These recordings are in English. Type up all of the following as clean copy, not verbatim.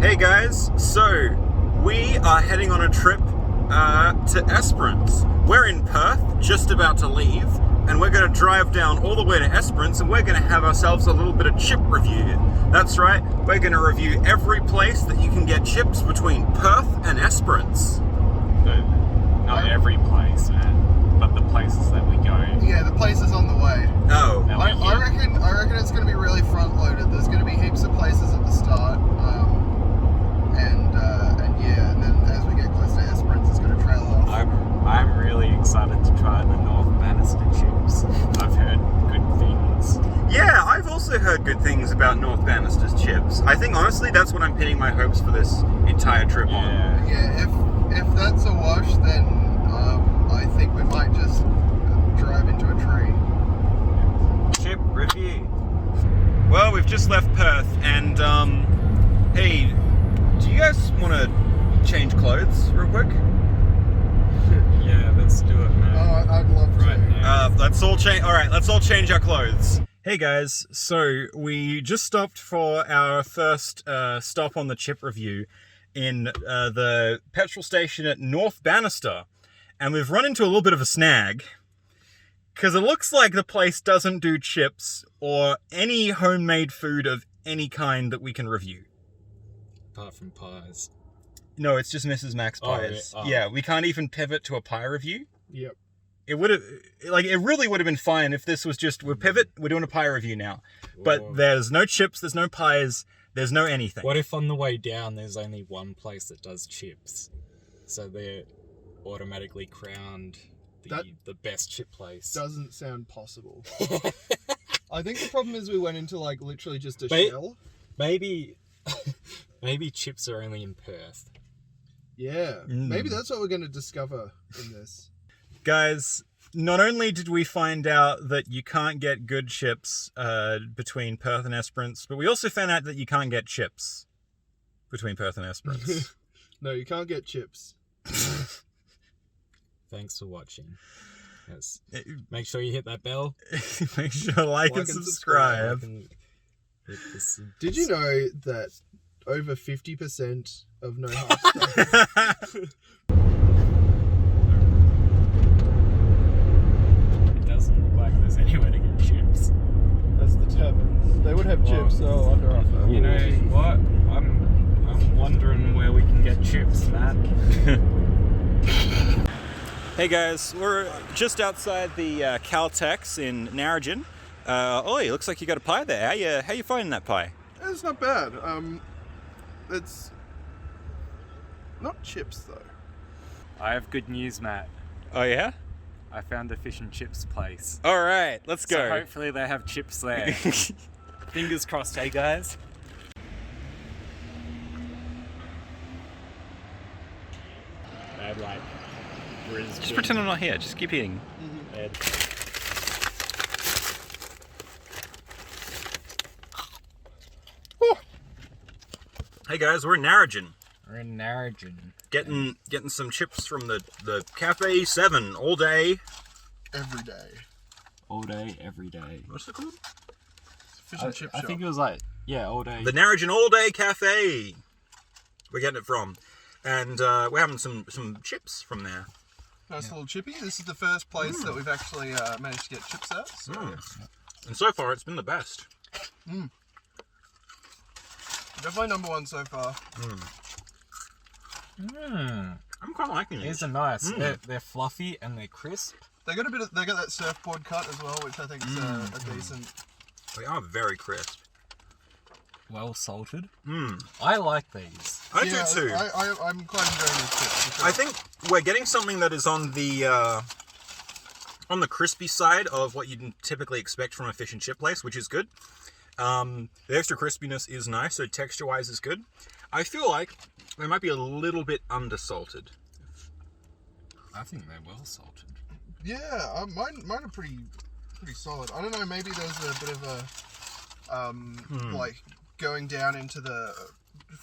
Hey guys, so we are heading on a trip to Esperance. We're in Perth, just about to leave, and we're going to drive down all the way to Esperance, and we're going to have ourselves a little bit of chip review. That's right, we're going to review every place that you can get chips between Perth and Esperance. Not every place, man, but the places that we go. Yeah, the places on the way. Oh. I reckon it's going to be really front loaded. There's going to be heaps of places at the start, and then as we get close to Esperance, it's going to trail off. I'm really excited to try the North Bannister chips. I've heard good things. Yeah, I've also heard good things about North Bannister's chips. I think honestly that's what I'm pinning my hopes for this entire trip on. Yeah, if that's a wash, then I think we might just drive into a tree. Chip review. Well, we've just left Perth, and hey, do you guys want to change clothes real quick? Yeah, let's do it, man. Oh, I'd love to. Right now. Let's all change. All right, let's all change our clothes. Hey guys, so we just stopped for our first stop on the chip review in the petrol station at North Bannister, and we've run into a little bit of a snag because it looks like the place doesn't do chips or any homemade food of any kind that we can review. Apart from pies. No, it's just Mrs. Max Oh, pies. yeah. Oh. Yeah, we can't even pivot to a pie review. Yep. It would have, it really would have been fine if this was just, we're doing a pie review now. But Whoa. there's no chips, there's no pies, there's no anything. What if on the way down there's only one place that does chips? So they're automatically crowned the best chip place. Doesn't sound possible. I think the problem is we went into like literally just a Ba- shell. Maybe chips are only in Perth. Yeah, maybe that's what we're going to discover in this. Guys, not only did we find out that you can't get good chips between Perth and Esperance, but we also found out that you can't get chips between Perth and Esperance. No, you can't get chips. Thanks for watching. Yes. Make sure you hit that bell. Make sure to like and subscribe. Hit this. Did you know that over 50% of NoHalfStars... It doesn't look like there's anywhere to get chips. That's the taverns. They would have chips, so under offer. You know what? I'm wondering where we can get chips, Matt. Hey guys, we're just outside the Caltex in Narrogin. It looks like you got a pie there. How you finding that pie? It's not bad. It's not chips though. I have good news, Matt. Oh yeah? I found a fish and chips place. All right, let's go. So hopefully they have chips there. Fingers crossed, hey guys. Bad like Brisbane. Just pretend I'm not here. Just keep eating. Bad. Hey guys, we're in Narrogin. We're in Narrogin. Getting some chips from the Cafe 7 all day. Every day. All day, every day. What's it called? Fish and chip I shop. think it was like, yeah, all day. The Narrogin All Day Cafe. We're getting it from. And we're having some chips from there. Nice little chippy. This is the first place that we've actually managed to get chips at. So. And so far, it's been the best. Definitely number one so far. I'm quite liking these. These are nice. They're fluffy and they're crisp. They got that surfboard cut as well, which I think is a decent. They are very crisp. Well salted. I like these. I do too. I'm quite enjoying these chips. For sure. I think we're getting something that is on the crispy side of what you'd typically expect from a fish and chip place, which is good. The extra crispiness is nice, so texture-wise is good. I feel like they might be a little bit undersalted. I think they're well salted. Yeah, mine are pretty solid. I don't know, maybe there's a bit of a like going down into the,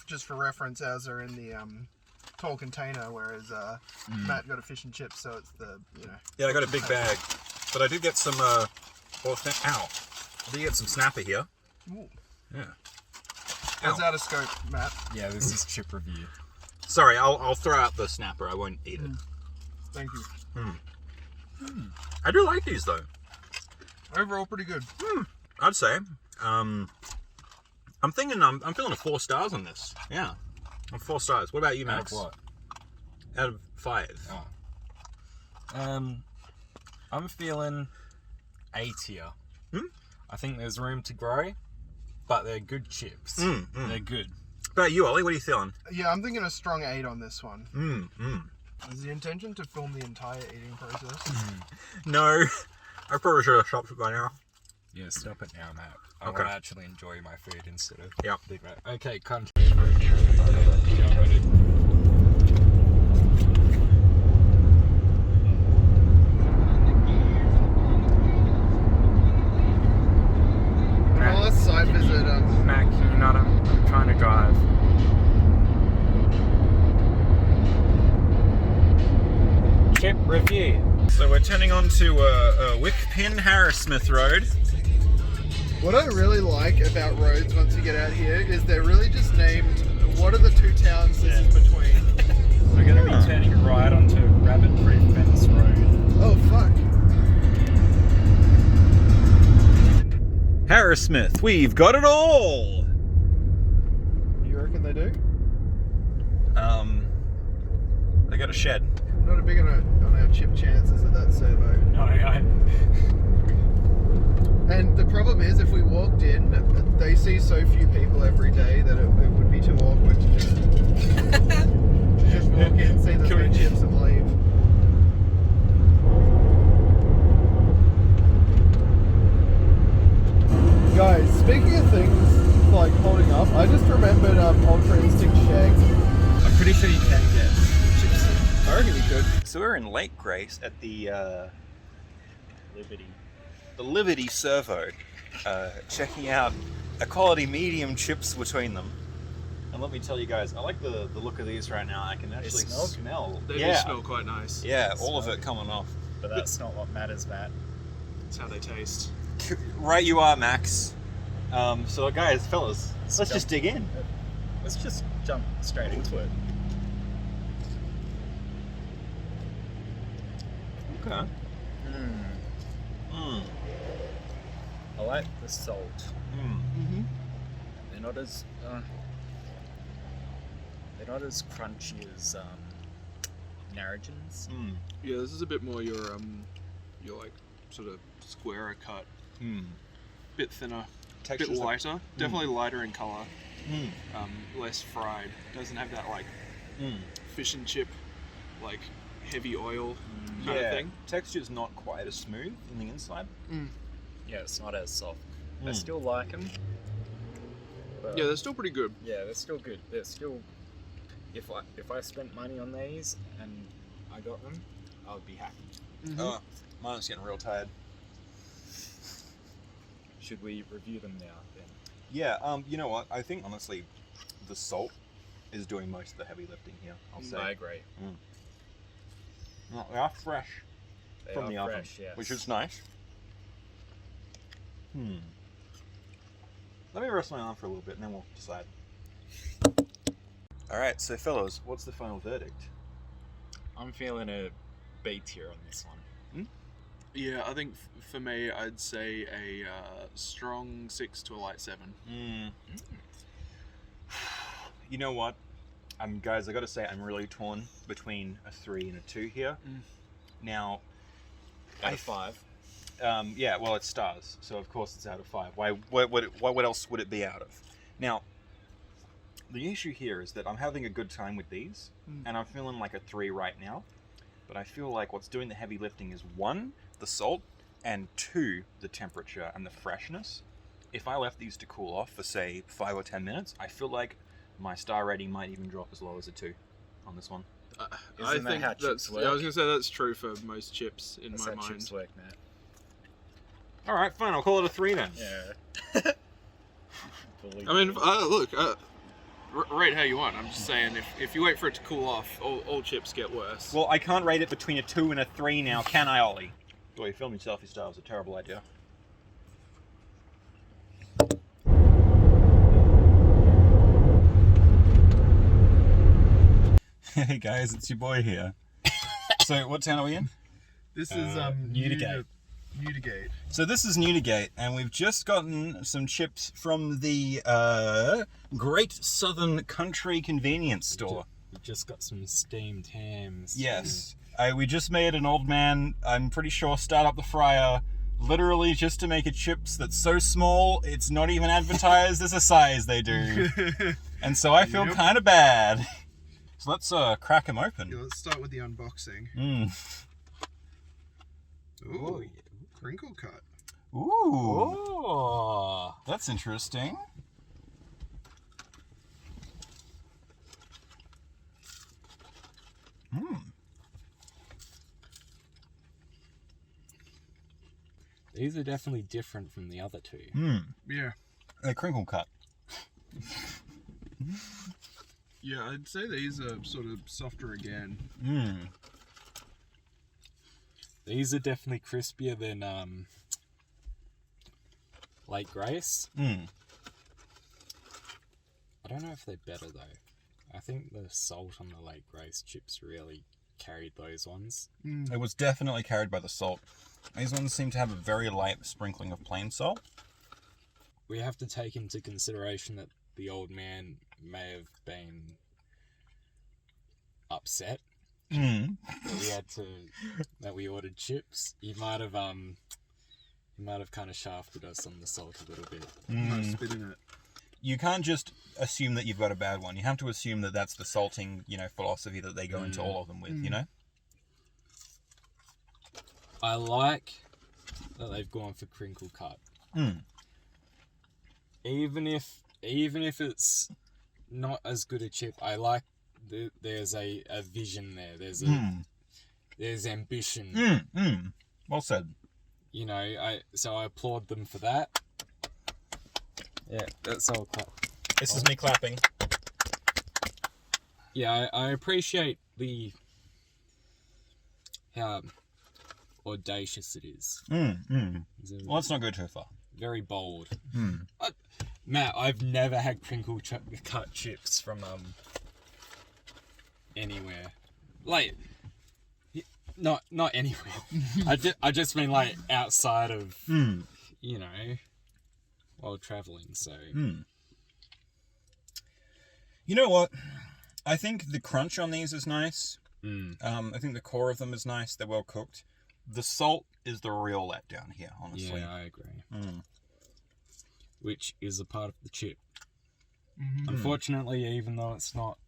just for reference, ours are in the tall container, whereas Matt got a fish and chips, so it's the, Yeah, I got a big bag, but I did get some I did get some snapper here. Ooh. Yeah. That's out of scope, Matt. Yeah, this is chip review. Sorry, I'll throw out the snapper. I won't eat it. Thank you. I do like these though. Overall, pretty good. I'd say. I'm thinking I'm feeling a 4 stars on this. Yeah, I'm 4 stars. What about you, Max? Out of what? Out of 5. Oh. I'm feeling A tier. I think there's room to grow, but they're good chips. They're good. What about you, Ollie? What are you feeling? Yeah, I'm thinking a strong 8 on this one. Is the intention to film the entire eating process? No, I probably should have stopped it by now. Yeah, stop it now, Matt. I Okay. want to actually enjoy my food instead of Yeah. Big Mac. Okay, country. Well, let's side visit. Mac, can you not? I'm trying to drive. Chip review. So we're turning on to Wickpin Harrismith Road. What I really like about roads once you get out here is they're really just named. What are the 2 towns this is between? We're going to be turning right onto Rabbit Creek Fence Road. Oh fuck! Harrismith, we've got it all. You reckon they do? They got a shed. I'm not a big on our chip chances at that servo. No, And the problem is, if we walked in, they see so few people every day that it would be too awkward to just walk in, see the 3 chips and leave. Guys, speaking of things like holding up, I just remembered Ultra Instinct Shags. I'm pretty sure you can get chips. I reckon you could. So we're in Lake Grace at the Liberty Servo, checking out a quality medium chips between them. And let me tell you guys, I like the look of these right now. I can actually smell. They do smell quite nice. Yeah, all of it coming off. but that's not what matters, Matt. That's how they taste. Right you are, Max. So guys, fellas, let's just dig in. Let's just jump straight into it. Okay. I like the salt. Mm-hmm. They're not as crunchy as Narragins. Yeah, this is a bit more your like sort of squarer cut. Bit thinner, bit lighter. Definitely lighter in colour. Less fried. Doesn't have that like fish and chip, like heavy oil kind of thing. Texture's not quite as smooth in the inside. Yeah, it's not as soft. I still like them. Yeah, they're still pretty good. Yeah, they're still good. They're still. If I spent money on these and I got them, I would be happy. Oh, mine's getting real tired. Should we review them now then? Yeah, you know what? I think honestly, the salt is doing most of the heavy lifting here. I'll say. I agree. No, they are fresh They from are the oven, fresh, yes. which is nice. Let me rest my arm for a little bit and then we'll decide. Alright, so fellas, what's the final verdict? I'm feeling a B tier on this one. Yeah, I think for me, I'd say a strong 6 to a light 7. You know what? Guys, I gotta say, I'm really torn between a 3 and a 2 here. Now, Out of 5. yeah, well, it's stars, so of course it's out of 5. What else would it be out of? Now, the issue here is that I'm having a good time with these, and I'm feeling like a 3 right now, but I feel like what's doing the heavy lifting is 1, the salt, and 2, the temperature and the freshness. If I left these to cool off for, say, 5 or 10 minutes, I feel like my star rating might even drop as low as a 2 on this one. I think that's. Yeah, I was gonna say that's true for most chips in my mind. Chips work, Matt. All right, fine. I'll call it a 3 then. Yeah. I mean, look, rate how you want. I'm just saying, if you wait for it to cool off, all chips get worse. Well, I can't rate it between a 2 and a 3 now, can I, Ollie? Boy, filming selfie style was a terrible idea. Hey guys, it's your boy here. So, what town are we in? This is Newdigate. Newdigate. So this is Newdigate, and we've just gotten some chips from the Great Southern Country Convenience Store. We've just got some steamed hams. Yes. We just made an old man, I'm pretty sure, start up the fryer literally just to make a chips that's so small it's not even advertised as a size they do. And so I feel kind of bad. So let's crack them open. Yeah, let's start with the unboxing. Ooh, crinkle cut. Ooh, Oh. that's interesting. These are definitely different from the other two. Yeah. They're crinkle cut. Yeah, I'd say these are sort of softer again. These are definitely crispier than Lake Grace. I don't know if they're better though. I think the salt on the Lake Grace chips really carried those ones. It was definitely carried by the salt. These ones seem to have a very light sprinkling of plain salt. We have to take into consideration that the old man may have been upset that we ordered chips. He might have kind of shafted us on the salt a little bit. Spitting it. You can't just assume that you've got a bad one. You have to assume that that's the salting, philosophy that they go into all of them with, I like that they've gone for crinkle cut. Even if it's not as good a chip, I like there's a vision there. There's ambition. Well said. So I applaud them for that. Yeah, that's all clap. This is me clapping. Yeah, I appreciate how audacious it is. Well, let's not go too far. Very bold. Matt, I've never had crinkle cut chips from anywhere. Like, not anywhere. I just mean like outside of while traveling. So you know what? I think the crunch on these is nice. I think the core of them is nice. They're well cooked. The salt is the real letdown here, honestly. yeah, I agree. Which is a part of the chip. Unfortunately, even though it's not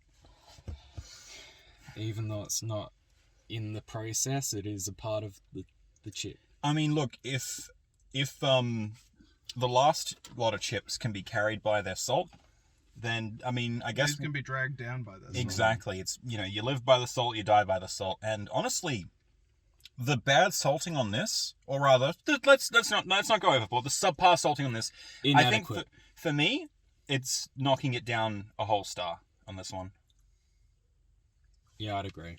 in the process, it is a part of the chip. I mean, look, if the last lot of chips can be carried by their salt, then I mean, I guess These can be dragged down by this. exactly. It's you live by the salt, you die by the salt, and honestly, the bad salting on this, or rather, let's not go overboard. The subpar salting on this, Inadequate. I think for me, it's knocking it down a whole star on this one. Yeah, I'd agree.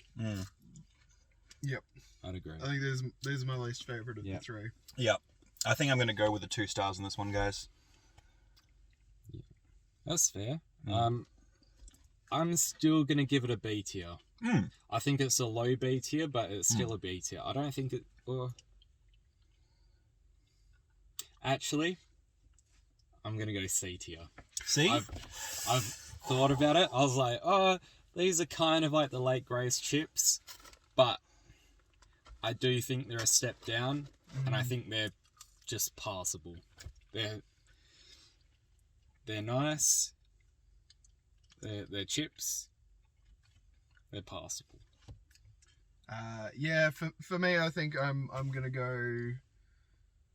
Yep. I'd agree. I think these are my least favorite of the three. Yep. I think I'm going to go with the 2 stars on this one, guys. That's fair. I'm still going to give it a B tier. I think it's a low B tier, but it's still a B tier. I don't think it... Actually, I'm going to go C tier. See? I've thought about it. I was like, these are kind of like the Lake Grace chips, but I do think they're a step down, and I think they're just passable. They're nice. They're chips. They're passable. Yeah, for me, I think I'm gonna go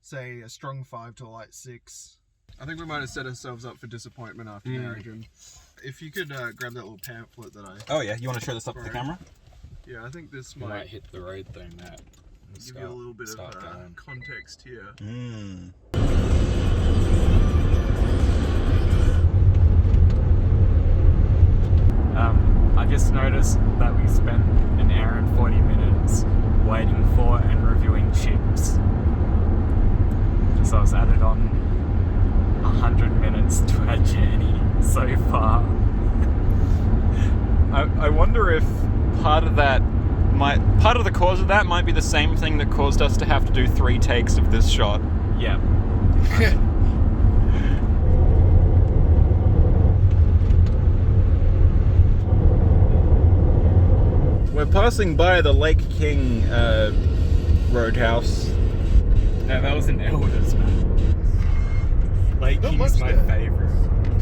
say a strong 5 to a light 6. I think we might have set ourselves up for disappointment after marriage. And if you could grab that little pamphlet that I... Oh yeah, you want to show this up to the camera? Yeah, I think this You might might hit the road though, Matt. give you a little bit of context here. I just noticed that we spent an hour and 40 minutes waiting for and reviewing chips. So it's added on 100 minutes to our journey so far. I wonder if part of the cause of that might be the same thing that caused us to have to do 3 takes of this shot. Yeah. We're passing by the Lake King roadhouse. No, that was an Elders, man. Lake Not King's much my there. favourite.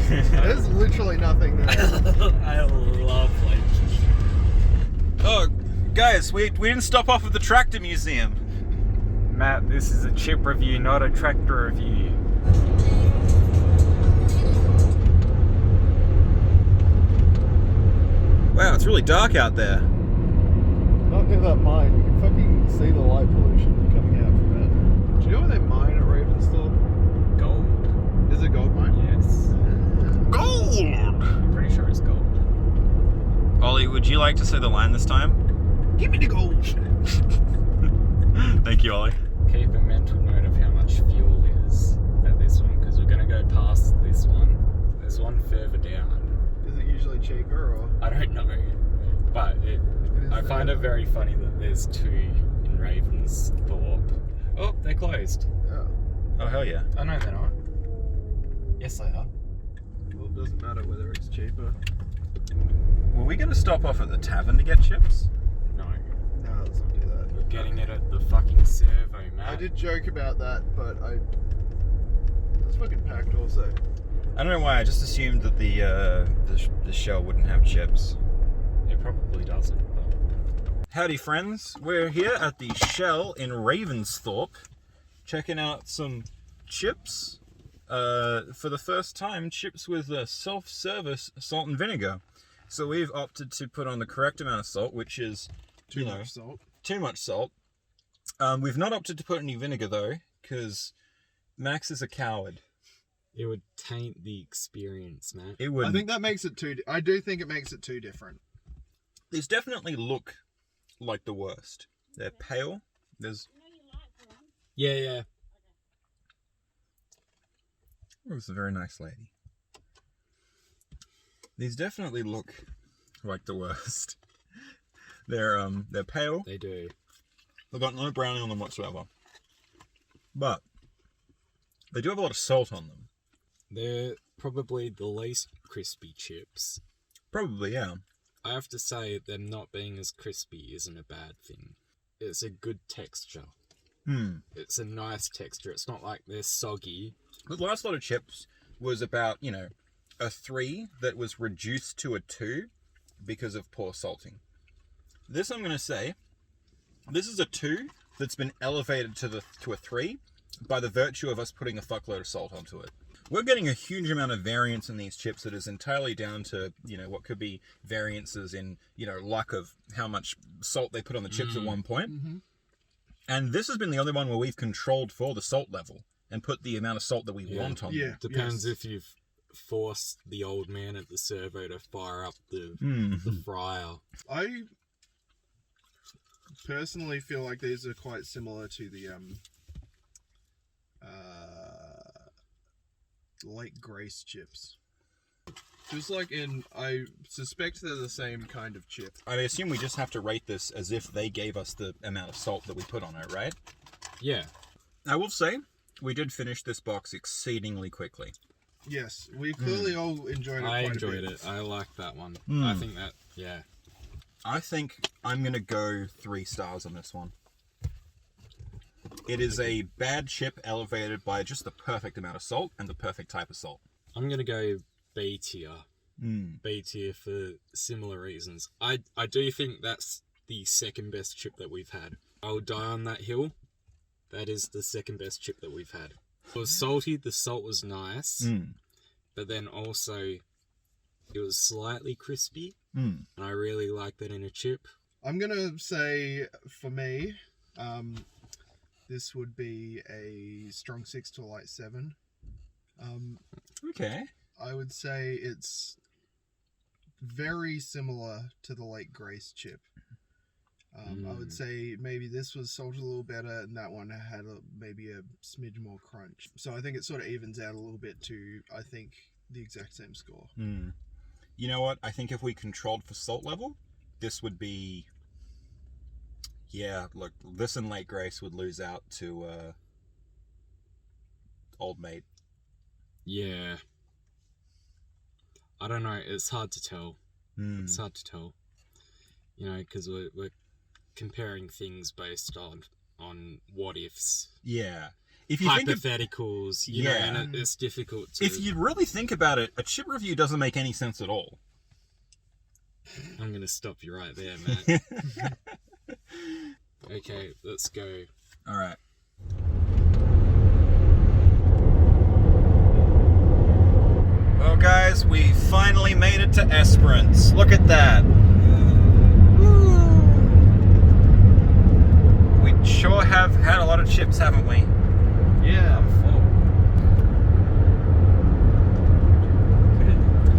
There's literally nothing there. I love Lake King. Oh, guys, we didn't stop off at the tractor museum. Matt, this is a chip review, not a tractor review. Wow, it's really dark out there. Not near that mine. You can fucking see the light pollution coming out from it. Do you know where they mine at Ravensthorpe? Gold. Is it gold mine? Yes. Gold! I'm pretty sure it's gold. Ollie, would you like to say the line this time? Give me the gold. Thank you, Ollie. Keep a mental note of how much fuel is at this one, because we're going to go past this one. There's one further down. Is it usually cheaper or? I don't know, but I find it very funny that there's 2 in Ravensthorpe. Oh, they're closed. Yeah. Oh, hell yeah. Oh no, they're not. Yes, they are. Well, it doesn't matter whether it's cheaper. Were we going to stop off at the tavern to get chips? No, No, let's not do that. we're getting it at the fucking servo, Matt. I did joke about that, but it's fucking packed also. I don't know why, I just assumed that the shell wouldn't have chips. It probably doesn't. But... Howdy, friends. We're here at the Shell in Ravensthorpe, checking out some chips. For the first time, chips with self-service salt and vinegar. So we've opted to put on the correct amount of salt, which is, Too much salt. too much salt. We've not opted to put any vinegar though, because Max is a coward. It would taint the experience, Matt. It would. I think that makes it too. I do think it makes it too different. These definitely look like the worst. They're pale. There's. Yeah. Oh, it's a very nice lady. These definitely look like the worst. They're pale. They do. They've got no browning on them whatsoever. But they do have a lot of salt on them. They're probably the least crispy chips. Probably, yeah. I have to say, them not being as crispy isn't a bad thing. It's a good texture. It's a nice texture. It's not like they're soggy. The last lot of chips was about, a 3 that was reduced to a 2 because of poor salting. This, I'm going to say, this is a 2 that's been elevated to a 3 by the virtue of us putting a fuckload of salt onto it. We're getting a huge amount of variance in these chips that is entirely down to, what could be variances in, luck of how much salt they put on the chips at one point. Mm-hmm. And this has been the only one where we've controlled for the salt level and put the amount of salt that we want on them. Depends if you've forced the old man at the servo to fire up the fryer. I personally feel like these are quite similar to the Lake Grace chips. Just like I suspect they're the same kind of chip. I assume we just have to rate this as if they gave us the amount of salt that we put on it, right? Yeah. I will say, we did finish this box exceedingly quickly. Yes, we clearly all enjoyed it I quite enjoyed a bit. it. I like that one. I think that, yeah. I think I'm going to go 3 stars on this one. It is a bad chip elevated by just the perfect amount of salt and the perfect type of salt. I'm going to go B tier. B tier for similar reasons. I do think that's the second best chip that we've had. I'll die on that hill. That is the second best chip that we've had. It was salty, the salt was nice, but then also it was slightly crispy, and I really like that in a chip. I'm gonna say, for me, this would be a strong 6 to a light 7. Okay. I would say it's very similar to the Lake Grace chip. I would say maybe this was salted a little better and that one had maybe a smidge more crunch. So I think it sort of evens out a little bit to, I think, the exact same score. you know what? I think if we controlled for salt level, this would be... Yeah, look, this and Lake Grace would lose out to Old Mate. Yeah. I don't know. It's hard to tell. It's hard to tell. You know, because we're comparing things based on what ifs. Yeah. If you hypotheticals, you know, and it's difficult to... If you really think about it, a chip review doesn't make any sense at all. I'm going to stop you right there, man. Okay, let's go. All right. Well, guys, we finally made it to Esperance. Look at that. We sure have had a lot of chips, haven't we? Yeah, I'm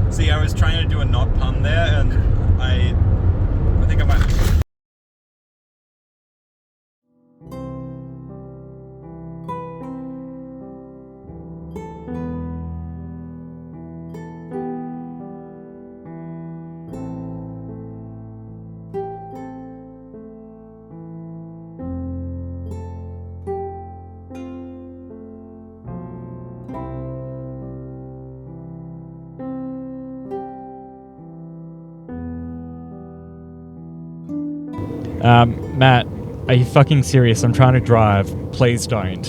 full. See, I was trying to do a not pun there, and I think I might... Matt, are you fucking serious? I'm trying to drive. Please don't.